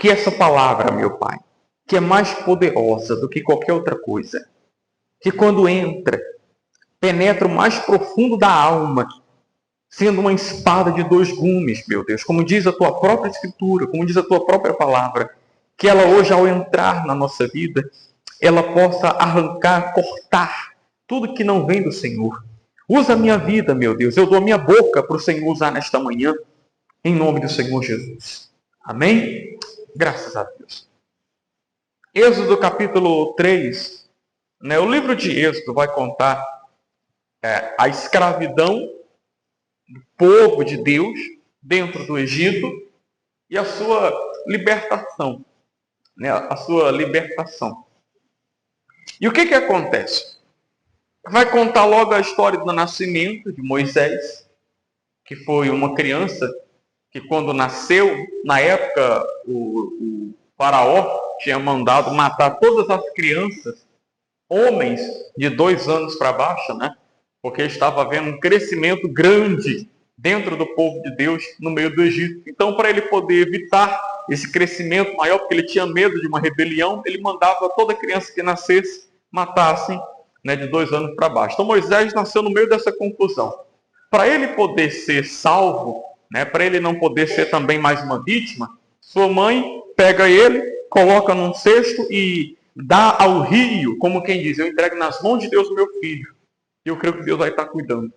que essa palavra, meu Pai, que é mais poderosa do que qualquer outra coisa, que quando entra, penetra o mais profundo da alma, sendo uma espada de dois gumes, meu Deus, como diz a tua própria Escritura, como diz a tua própria palavra, que ela hoje, ao entrar na nossa vida, ela possa arrancar, cortar tudo que não vem do Senhor. Usa a minha vida, meu Deus, eu dou a minha boca para o Senhor usar nesta manhã, em nome do Senhor Jesus. Amém? Graças a Deus. Êxodo capítulo 3, o livro de Êxodo vai contar a escravidão do povo de Deus dentro do Egito e a sua libertação. A sua libertação. E o que acontece? Vai contar logo a história do nascimento de Moisés, que foi uma criança que quando nasceu, na época o faraó tinha mandado matar todas as crianças, homens de 2 anos para baixo, porque estava havendo um crescimento grande dentro do povo de Deus no meio do Egito. Então, para ele poder evitar esse crescimento maior, porque ele tinha medo de uma rebelião, ele mandava toda criança que nascesse matassem, de 2 anos para baixo. Então, Moisés nasceu no meio dessa confusão. Para ele poder ser salvo, para ele não poder ser também mais uma vítima, sua mãe pega ele, coloca num cesto e dá ao rio, como quem diz, eu entrego nas mãos de Deus o meu filho. E eu creio que Deus vai estar cuidando.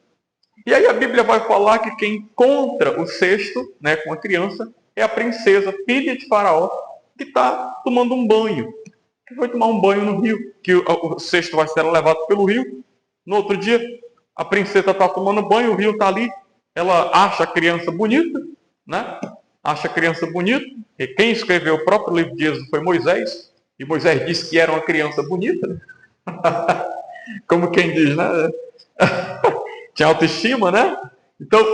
E aí a Bíblia vai falar que quem encontra o cesto, com a criança, é a princesa, filha de Faraó, que está tomando um banho. Que foi tomar um banho no rio, que o cesto vai ser levado pelo rio. No outro dia, a princesa está tomando banho, o rio está ali, ela acha a criança bonita, Acha a criança bonita, e quem escreveu o próprio livro de Êxodo foi Moisés, e Moisés disse que era uma criança bonita, Como quem diz, Tinha autoestima, Então,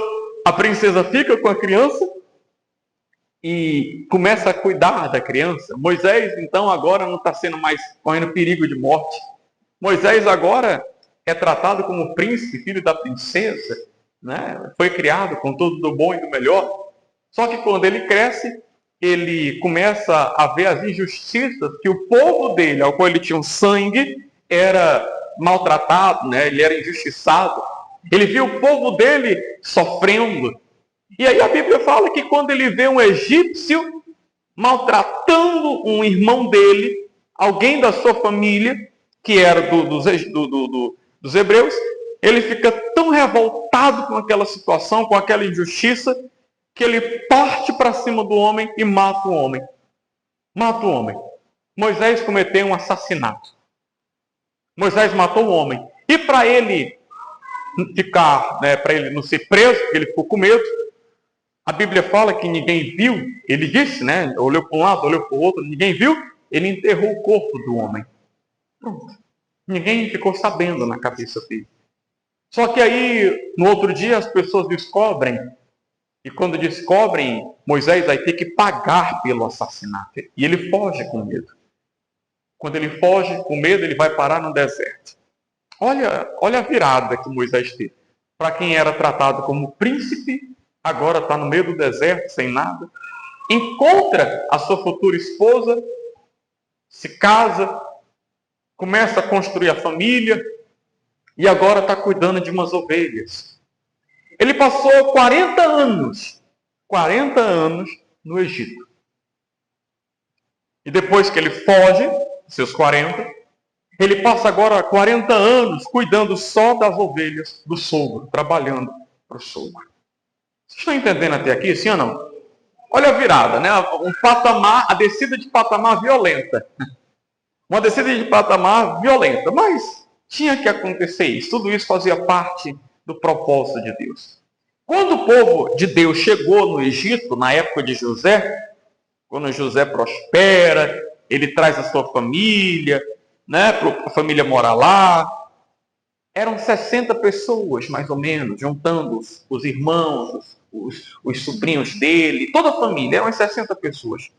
a princesa fica com a criança e começa a cuidar da criança. Moisés, então, agora não está sendo mais correndo perigo de morte. Moisés agora é tratado como príncipe, filho da princesa, Foi criado com tudo do bom e do melhor. Só que quando ele cresce, ele começa a ver as injustiças que o povo dele, ao qual ele tinha um sangue, era maltratado, ele era injustiçado. Ele viu o povo dele sofrendo. E aí a Bíblia fala que quando ele vê um egípcio maltratando um irmão dele, alguém da sua família, que era dos hebreus, ele fica tão revoltado com aquela situação, com aquela injustiça, que ele parte para cima do homem e mata o homem. Mata o homem. Moisés cometeu um assassinato. Moisés matou o homem. E para ele ficar, para ele não ser preso, porque ele ficou com medo, a Bíblia fala que ninguém viu, ele disse, olhou para um lado, olhou para o outro, ninguém viu, ele enterrou o corpo do homem. Pronto. Ninguém ficou sabendo na cabeça dele. Só que aí, no outro dia, as pessoas descobrem, e quando descobrem, Moisés vai ter que pagar pelo assassinato. E ele foge com medo. Quando ele foge com medo, ele vai parar no deserto. Olha a virada que Moisés teve. Para quem era tratado como príncipe, agora está no meio do deserto, sem nada. Encontra a sua futura esposa, se casa, começa a construir a família e agora está cuidando de umas ovelhas. Ele passou 40 anos no Egito. E depois que ele foge, seus 40, ele passa agora 40 anos cuidando só das ovelhas do sogro, trabalhando para o sogro. Vocês estão entendendo até aqui, sim ou não? Olha a virada, Um patamar, a descida de patamar violenta. Uma descida de patamar violenta, mas tinha que acontecer isso. Tudo isso fazia parte do propósito de Deus. Quando o povo de Deus chegou no Egito, na época de José, quando José prospera, ele traz a sua família, a família mora lá. Eram 60 pessoas, mais ou menos, juntando os irmãos, os sobrinhos dele, toda a família, eram 60 pessoas.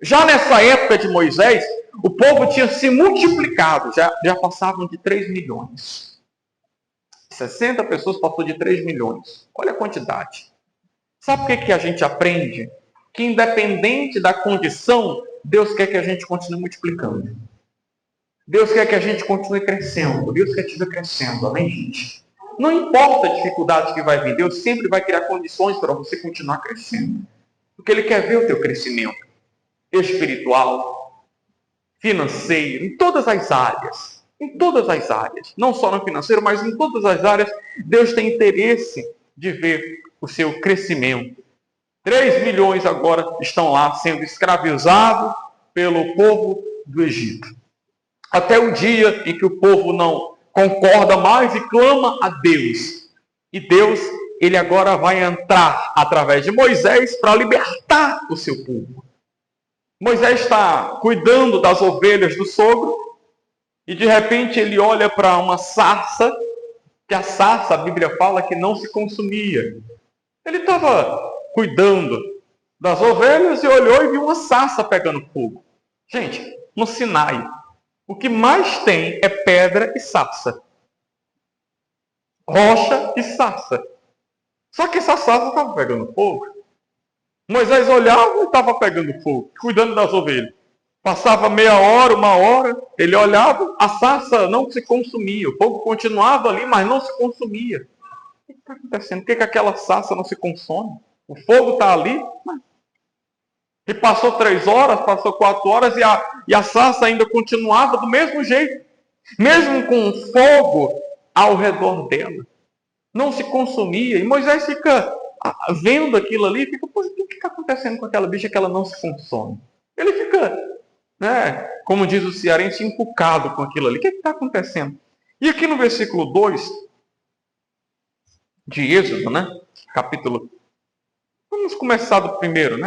Já nessa época de Moisés, o povo tinha se multiplicado, já passavam de 3 milhões. 60 pessoas passou de 3 milhões. Olha a quantidade. Sabe o que a gente aprende? que independente da condição, Deus quer que a gente continue multiplicando. Deus quer que a gente continue crescendo. Deus quer te ver crescendo, amém, gente? Não importa a dificuldade que vai vir, Deus sempre vai criar condições para você continuar crescendo. Porque Ele quer ver o teu crescimento espiritual, financeiro, em todas as áreas. Em todas as áreas. Não só no financeiro, mas em todas as áreas. Deus tem interesse de ver o seu crescimento. 3 milhões agora estão lá sendo escravizados pelo povo do Egito. Até o dia em que o povo não concorda mais e clama a Deus. E Deus, Ele agora vai entrar através de Moisés para libertar o seu povo. Moisés está cuidando das ovelhas do sogro e de repente ele olha para uma sarça, que a sarça, a Bíblia fala que não se consumia. Ele estava cuidando das ovelhas e olhou e viu uma sarça pegando fogo. Gente, no Sinai, o que mais tem é pedra e sarça. Rocha e sarça. Só que essa sarça estava pegando fogo. Moisés olhava e estava pegando fogo, cuidando das ovelhas. Passava meia hora, 1 hora, ele olhava, a sarça não se consumia. O fogo continuava ali, mas não se consumia. O que está acontecendo? Por que aquela sarça não se consome? O fogo está ali, mas... E passou 3 horas, passou 4 horas e a sarça ainda continuava do mesmo jeito. Mesmo com o fogo ao redor dela. Não se consumia. E Moisés fica vendo aquilo ali e fica, pô, o que está acontecendo com aquela bicha que ela não se consome? Ele fica, como diz o cearense, encucado com aquilo ali. O que está acontecendo? E aqui no versículo 2 de Êxodo, capítulo... Vamos começar do primeiro,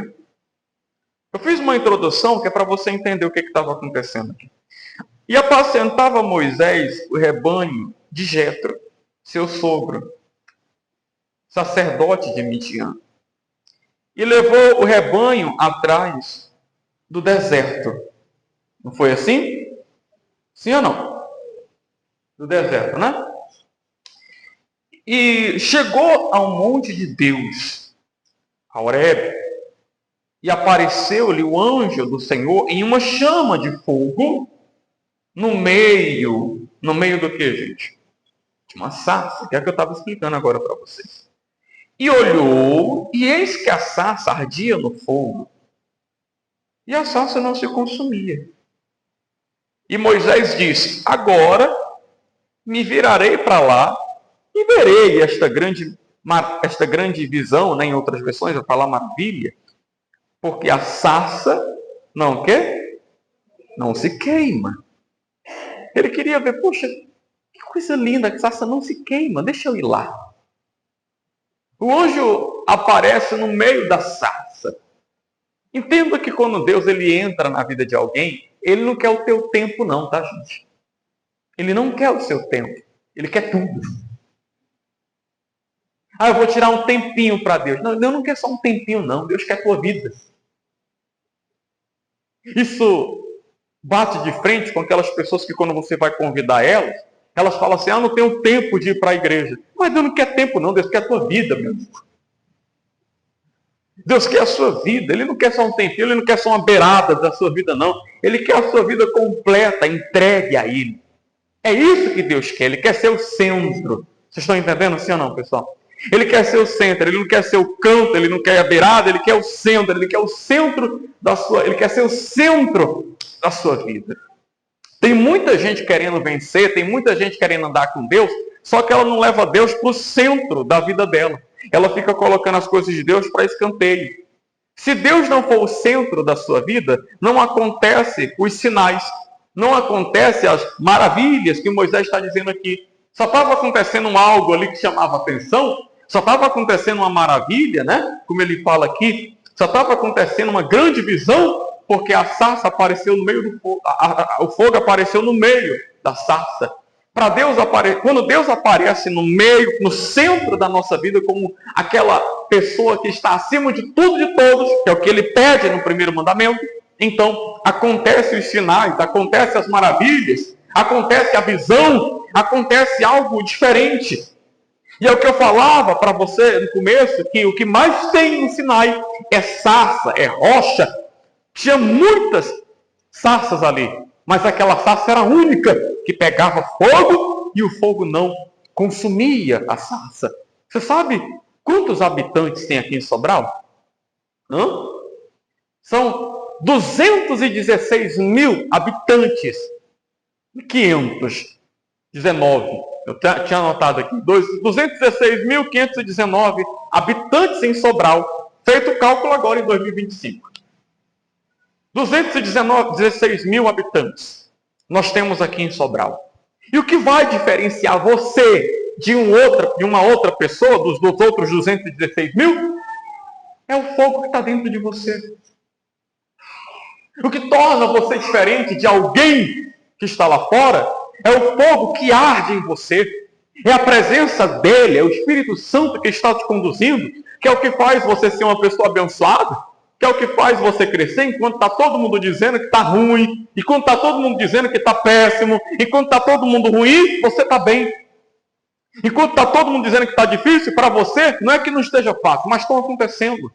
Eu fiz uma introdução que é para você entender o que estava acontecendo aqui. E apacentava Moisés o rebanho de Jetro, seu sogro, sacerdote de Midian. E levou o rebanho atrás do deserto. Não foi assim? Sim ou não? Do deserto, E chegou ao monte de Deus, a Horebe, e apareceu-lhe o anjo do Senhor em uma chama de fogo, no meio do que, gente? De uma sarça, que é o que eu estava explicando agora para vocês. E olhou, e eis que a sarça ardia no fogo, e a sarça não se consumia. E Moisés disse, agora me virarei para lá, e verei esta grande visão, em outras versões vai falar maravilha, porque a sarça não se queima. Ele queria ver, poxa, que coisa linda, a sarça não se queima, deixa eu ir lá. O anjo aparece no meio da sarça. Entenda que quando Deus ele entra na vida de alguém, ele não quer o teu tempo não, tá, gente? Ele não quer o seu tempo, ele quer tudo. Eu vou tirar um tempinho para Deus. Não, Deus não quer só um tempinho não, Deus quer a tua vida. Isso bate de frente com aquelas pessoas que quando você vai convidar elas falam assim, não tenho tempo de ir para a igreja. Mas Deus não quer tempo não, Deus quer a tua vida, meu amigo. Deus quer a sua vida, Ele não quer só um tempinho, Ele não quer só uma beirada da sua vida não. Ele quer a sua vida completa, entregue a Ele. É isso que Deus quer, Ele quer ser o centro. Vocês estão entendendo sim ou não, pessoal? Ele quer ser o centro, Ele não quer ser o canto, Ele não quer a beirada, Ele quer o centro, Ele quer o centro Ele quer ser o centro da sua vida. Tem muita gente querendo vencer, tem muita gente querendo andar com Deus, só que ela não leva Deus para o centro da vida dela. Ela fica colocando as coisas de Deus para escanteio. Se Deus não for o centro da sua vida, não acontece os sinais, não acontece as maravilhas que Moisés está dizendo aqui. Só estava acontecendo algo ali que chamava atenção, só estava acontecendo uma maravilha, como ele fala aqui, só estava acontecendo uma grande visão, porque a sarça apareceu no meio do fogo, o fogo apareceu no meio da sarça. Quando Deus aparece no meio, no centro da nossa vida, como aquela pessoa que está acima de tudo e de todos, que é o que Ele pede no primeiro mandamento, então acontecem os sinais, acontecem as maravilhas, acontece a visão, acontece algo diferente. E é o que eu falava para você no começo, que o que mais tem no Sinai é sarça, é rocha. Tinha muitas sarças ali, mas aquela sarça era a única que pegava fogo e o fogo não consumia a sarça. Você sabe quantos habitantes tem aqui em Sobral? Hã? São 216 mil habitantes. 519. Eu tinha anotado aqui. 216.519 habitantes em Sobral. Feito o cálculo agora em 2025. 216 mil habitantes nós temos aqui em Sobral. E o que vai diferenciar você de uma outra pessoa, dos outros 216 mil, é o fogo que está dentro de você. O que torna você diferente de alguém que está lá fora é o fogo que arde em você. É a presença dele, é o Espírito Santo que está te conduzindo, que é o que faz você ser uma pessoa abençoada, que é o que faz você crescer enquanto está todo mundo dizendo que está ruim, enquanto está todo mundo dizendo que está péssimo, enquanto está todo mundo ruim, você está bem. Enquanto está todo mundo dizendo que está difícil, para você, não é que não esteja fácil, mas estão acontecendo.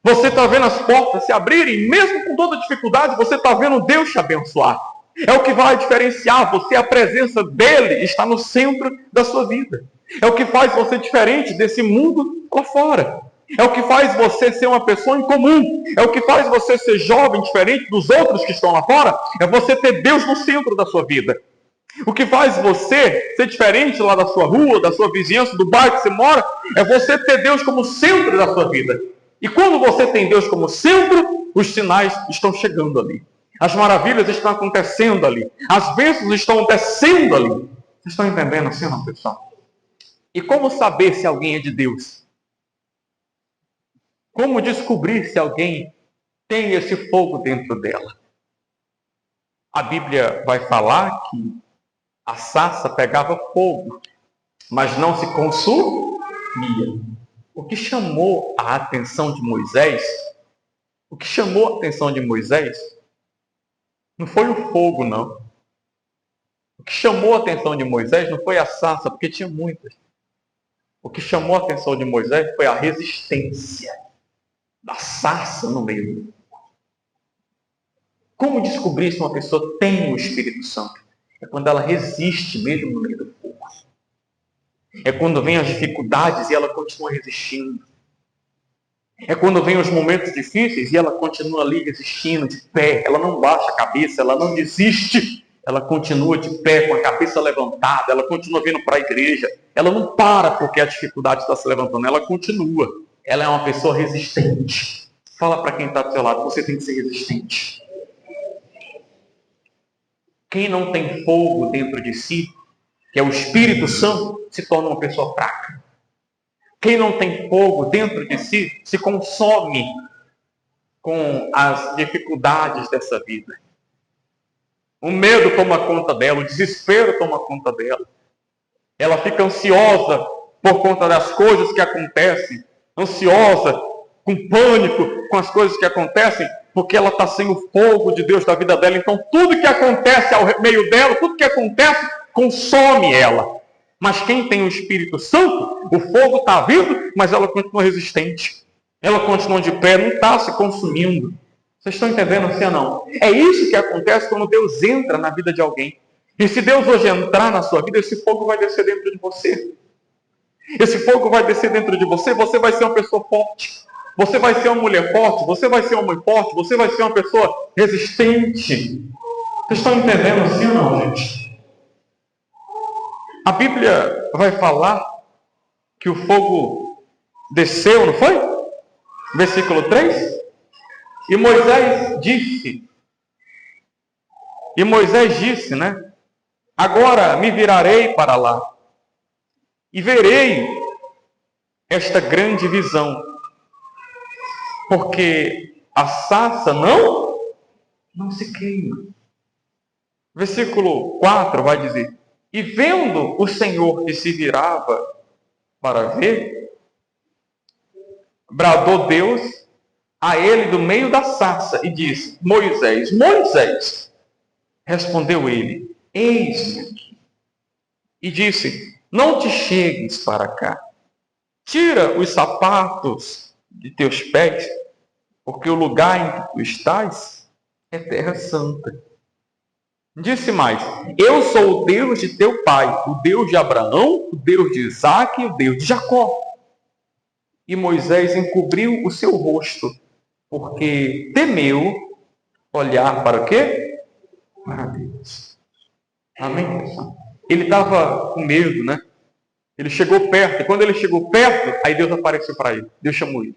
Você está vendo as portas se abrirem, mesmo com toda dificuldade, você está vendo Deus te abençoar. É o que vai diferenciar você, a presença dele está no centro da sua vida. É o que faz você diferente desse mundo lá fora. É o que faz você ser uma pessoa incomum. É o que faz você ser jovem, diferente dos outros que estão lá fora. É você ter Deus no centro da sua vida. O que faz você ser diferente lá da sua rua, da sua vizinhança, do bairro que você mora, é você ter Deus como centro da sua vida. E quando você tem Deus como centro, os sinais estão chegando ali. As maravilhas estão acontecendo ali. As bênçãos estão descendo ali. Vocês estão entendendo assim, não, pessoal? E como saber se alguém é de Deus? Como descobrir se alguém tem esse fogo dentro dela? A Bíblia vai falar que a sarça pegava fogo, mas não se consumia. O que chamou a atenção de Moisés, não foi o fogo, não. O que chamou a atenção de Moisés não foi a sarça, porque tinha muitas. O que chamou a atenção de Moisés foi a resistência da sarça no meio do fogo. Como descobrir se uma pessoa tem o Espírito Santo? É quando ela resiste mesmo no meio do fogo. É quando vem as dificuldades e ela continua resistindo. É quando vem os momentos difíceis e ela continua ali resistindo, de pé. Ela não baixa a cabeça, ela não desiste. Ela continua de pé, com a cabeça levantada. Ela continua vindo para a igreja. Ela não para porque a dificuldade está se levantando. Ela continua. Ela é uma pessoa resistente. Fala para quem está do seu lado, você tem que ser resistente. Quem não tem fogo dentro de si, que é o Espírito Santo, se torna uma pessoa fraca. Quem não tem fogo dentro de si, se consome com as dificuldades dessa vida. O medo toma conta dela, o desespero toma conta dela. Ela fica ansiosa por conta das coisas que acontecem, ansiosa, com pânico com as coisas que acontecem, porque ela está sem o fogo de Deus da vida dela. Então tudo que acontece ao meio dela, tudo que acontece, consome ela. Mas quem tem o Espírito Santo, o fogo está vindo, mas ela continua resistente. Ela continua de pé, não está se consumindo. Vocês estão entendendo assim ou não? É isso que acontece quando Deus entra na vida de alguém. E se Deus hoje entrar na sua vida, esse fogo vai descer dentro de você. Esse fogo vai descer dentro de você, você vai ser uma pessoa forte. Você vai ser uma mulher forte, você vai ser uma mãe forte, você vai ser uma pessoa resistente. Vocês estão entendendo assim ou não, gente? A Bíblia vai falar que o fogo desceu, não foi? Versículo 3. E Moisés disse, né? Agora me virarei para lá e verei esta grande visão, porque a sarça não se queima. Versículo 4 vai dizer: e vendo o Senhor que se virava para ver, bradou Deus a ele do meio da sarça e disse: Moisés, Moisés. Respondeu ele: eis-me aqui. E disse: Não te chegues para cá. Tira os sapatos de teus pés, porque o lugar em que tu estás é terra santa. Disse mais: eu sou o Deus de teu pai, o Deus de Abraão, o Deus de Isaque e o Deus de Jacó. E Moisés encobriu o seu rosto, porque temeu olhar para o quê? Para Deus. Amém? Ele estava com medo, né? Ele chegou perto, e quando ele chegou perto, aí Deus apareceu para ele. Deus chamou ele.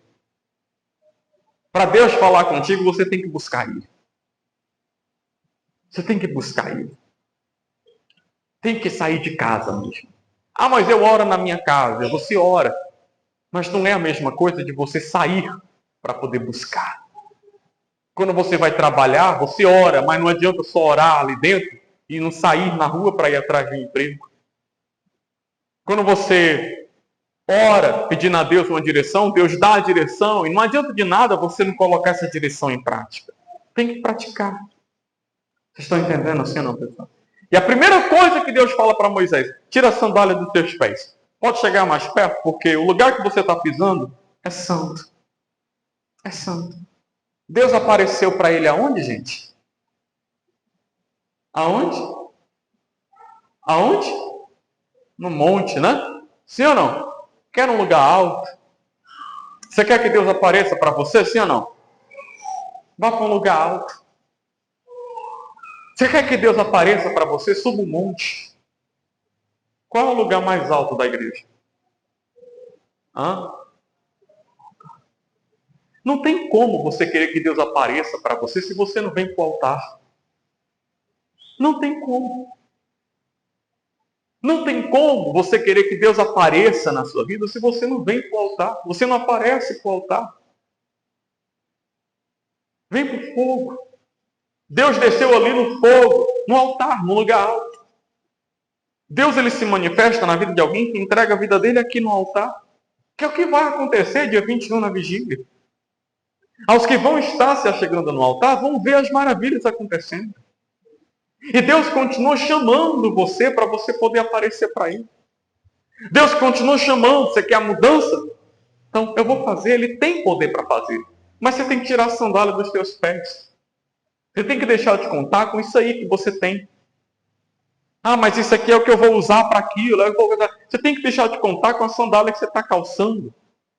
Para Deus falar contigo, você tem que buscar ele. Você tem que buscar ele. Tem que sair de casa mesmo. Ah, mas eu oro na minha casa. Você ora. Mas não é a mesma coisa de você sair para poder buscar. Quando você vai trabalhar, você ora, mas não adianta só orar ali dentro e não sair na rua para ir atrás de um emprego. Quando você ora pedindo a Deus uma direção, Deus dá a direção e não adianta de nada você não colocar essa direção em prática. Tem que praticar. Vocês estão entendendo assim ou não, pessoal? E a primeira coisa que Deus fala para Moisés: tira a sandália dos teus pés. Pode chegar mais perto, porque o lugar que você está pisando é santo. É santo. Deus apareceu para ele aonde, gente? Aonde? Aonde? No monte, né? Sim ou não? Quer um lugar alto? Você quer que Deus apareça para você, sim ou não? Vá para um lugar alto. Você quer que Deus apareça para você? Suba um monte. Qual é o lugar mais alto da igreja? Hã? Não tem como você querer que Deus apareça para você se você não vem para o altar. Não tem como. Não tem como você querer que Deus apareça na sua vida se você não vem para o altar. Você não aparece para o altar. Vem para o fogo. Deus desceu ali no fogo, no altar, no lugar alto. Deus ele se manifesta na vida de alguém que entrega a vida dele aqui no altar. Que é o que vai acontecer dia 21 na vigília. Aos que vão estar se achegando no altar, vão ver as maravilhas acontecendo. E Deus continua chamando você para você poder aparecer para Ele. Deus continua chamando, você quer a mudança? Então, eu vou fazer, Ele tem poder para fazer. Mas você tem que tirar a sandália dos teus pés. Você tem que deixar de contar com isso aí que você tem. Ah, mas isso aqui é o que eu vou usar para aquilo. Você tem que deixar de contar com a sandália que você está calçando.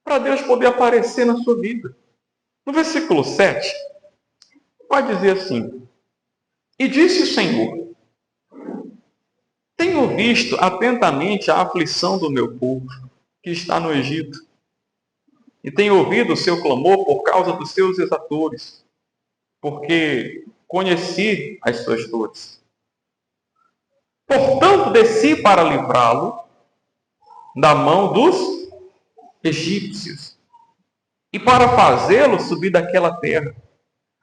Para Deus poder aparecer na sua vida. No versículo 7, vai dizer assim: e disse o Senhor: tenho visto atentamente a aflição do meu povo, que está no Egito, e tenho ouvido o seu clamor por causa dos seus exatores, porque conheci as suas dores. Portanto, desci para livrá-lo da mão dos egípcios, e para fazê-lo subir daquela terra.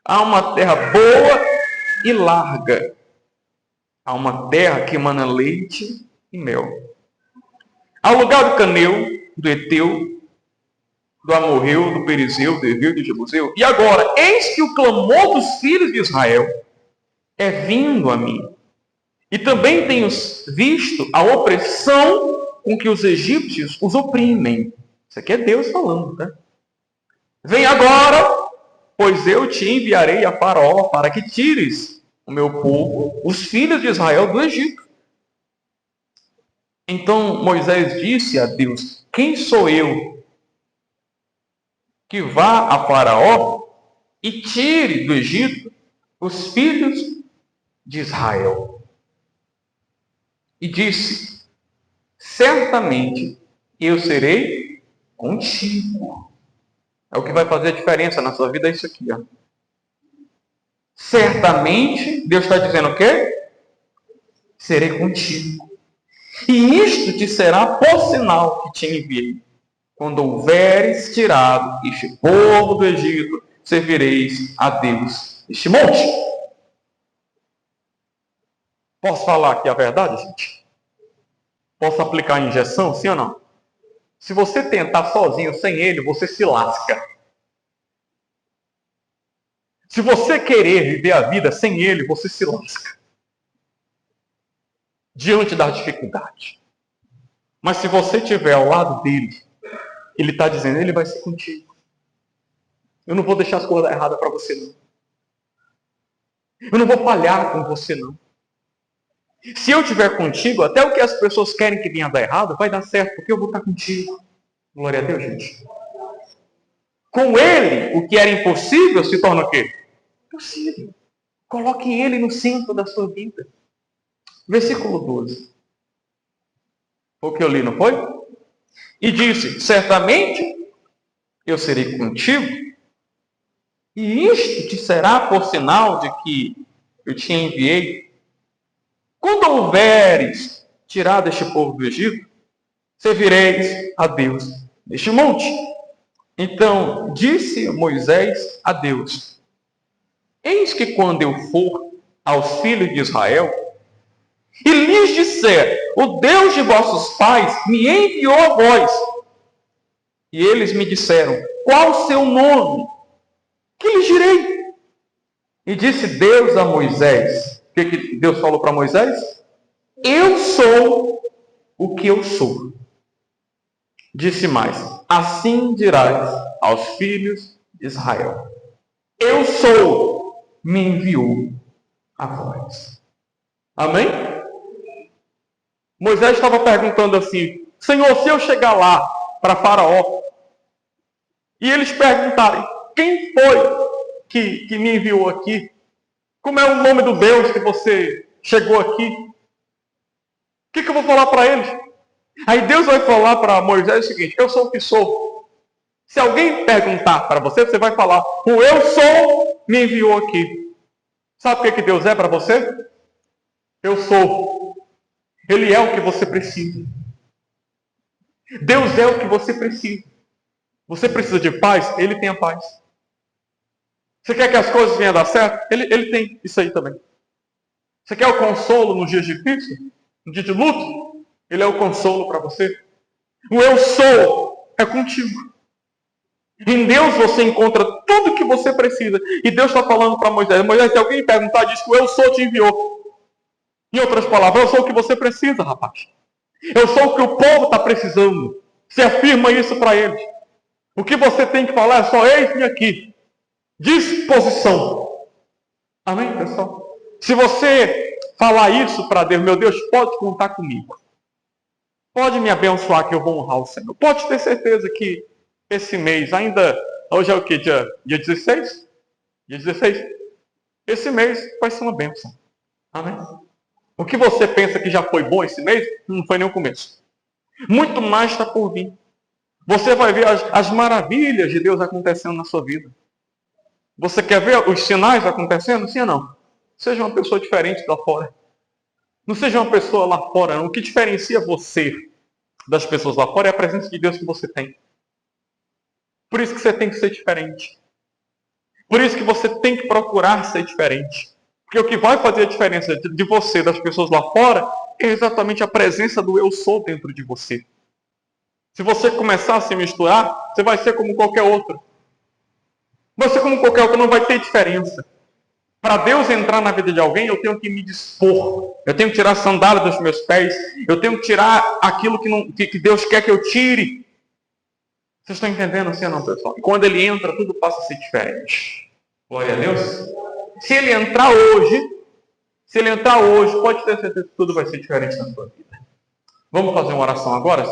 Há uma terra boa e larga, há uma terra que emana leite e mel. Há lugar do caneu, do Eteu, do Amorreu, do Perizeu, do Eveu e do Jebuseu. E agora, eis que o clamor dos filhos de Israel é vindo a mim. E também tenho visto a opressão com que os egípcios os oprimem. Isso aqui é Deus falando, tá? Vem agora, pois eu te enviarei a Faraó para que tires o meu povo, os filhos de Israel, do Egito. Então Moisés disse a Deus: quem sou eu que vá a Faraó e tire do Egito os filhos de Israel? E disse: certamente eu serei contigo. É o que vai fazer a diferença na sua vida, é isso aqui, ó. Certamente, Deus está dizendo o quê? Serei contigo. E isto te será por sinal que te enviei. Quando houveres tirado este povo do Egito, servireis a Deus este monte. Posso falar aqui a verdade, gente? Posso aplicar a injeção, sim ou não? Se você tentar sozinho, sem ele, você se lasca. Se você querer viver a vida sem ele, você se lasca. Diante da dificuldade. Mas se você estiver ao lado dele, ele está dizendo, ele vai ser contigo. Eu não vou deixar as coisas dar errada para você, não. Eu não vou falhar com você, não. Se eu estiver contigo, até o que as pessoas querem que venha dar errado, vai dar certo, porque eu vou estar contigo. Glória a Deus, gente. Com ele, o que era impossível se torna o quê? Possível. Coloque ele no centro da sua vida. Versículo 12. Foi o que eu li, não foi? E disse, certamente eu serei contigo, e isto te será por sinal de que eu te enviei. Quando houveres tirado este povo do Egito, servireis a Deus neste monte. Então disse Moisés a Deus, eis que quando eu for aos filhos de Israel, e lhes disser, o Deus de vossos pais me enviou a vós. E eles me disseram, qual o seu nome? Que lhes direi? E disse Deus a Moisés, o que Deus falou para Moisés? Eu sou o que eu sou. Disse mais, assim dirás aos filhos de Israel, eu sou, me enviou a vós. Amém? Moisés estava perguntando assim, Senhor, se eu chegar lá para Faraó, e eles perguntarem, quem foi que me enviou aqui? Como é o nome do Deus que você chegou aqui? O que eu vou falar para eles? Aí Deus vai falar para Moisés o seguinte, eu sou o que sou. Se alguém perguntar para você, você vai falar, o eu sou me enviou aqui. Sabe o que Deus é para você? Eu sou. Ele é o que você precisa. Deus é o que você precisa. Você precisa de paz? Ele tem a paz. Você quer que as coisas venham a dar certo? Ele tem isso aí também. Você quer o consolo nos dias difíceis? No dia de luto? Ele é o consolo para você. O eu sou é contigo. Em Deus você encontra tudo que você precisa. E Deus está falando para Moisés. Moisés, se alguém perguntar, diz que o eu sou te enviou. Em outras palavras, eu sou o que você precisa, rapaz. Eu sou o que o povo está precisando. Você afirma isso para eles. O que você tem que falar é só eis-me aqui. Disposição. Amém, pessoal? Se você falar isso para Deus, meu Deus, pode contar comigo. Pode me abençoar que eu vou honrar o Senhor. Pode ter certeza que esse mês, ainda, hoje é o que? Dia 16? Dia 16? Esse mês vai ser uma bênção. Amém? O que você pensa que já foi bom esse mês, não foi nem o começo. Muito mais está por vir. Você vai ver as maravilhas de Deus acontecendo na sua vida. Você quer ver os sinais acontecendo? Sim ou não? Seja uma pessoa diferente lá fora. Não seja uma pessoa lá fora, não. O que diferencia você das pessoas lá fora é a presença de Deus que você tem. Por isso que você tem que ser diferente. Por isso que você tem que procurar ser diferente. Porque o que vai fazer a diferença de você, das pessoas lá fora, é exatamente a presença do eu sou dentro de você. Se você começar a se misturar, você vai ser como qualquer outro. Vai ser como qualquer outro, não vai ter diferença. Para Deus entrar na vida de alguém, eu tenho que me dispor. Eu tenho que tirar a sandália dos meus pés. Eu tenho que tirar aquilo que Deus quer que eu tire. Vocês estão entendendo assim ou não, pessoal? E quando ele entra, tudo passa a ser diferente. Glória a Deus. Se ele entrar hoje, pode ter certeza que tudo vai ser diferente na sua vida. Vamos fazer uma oração agora?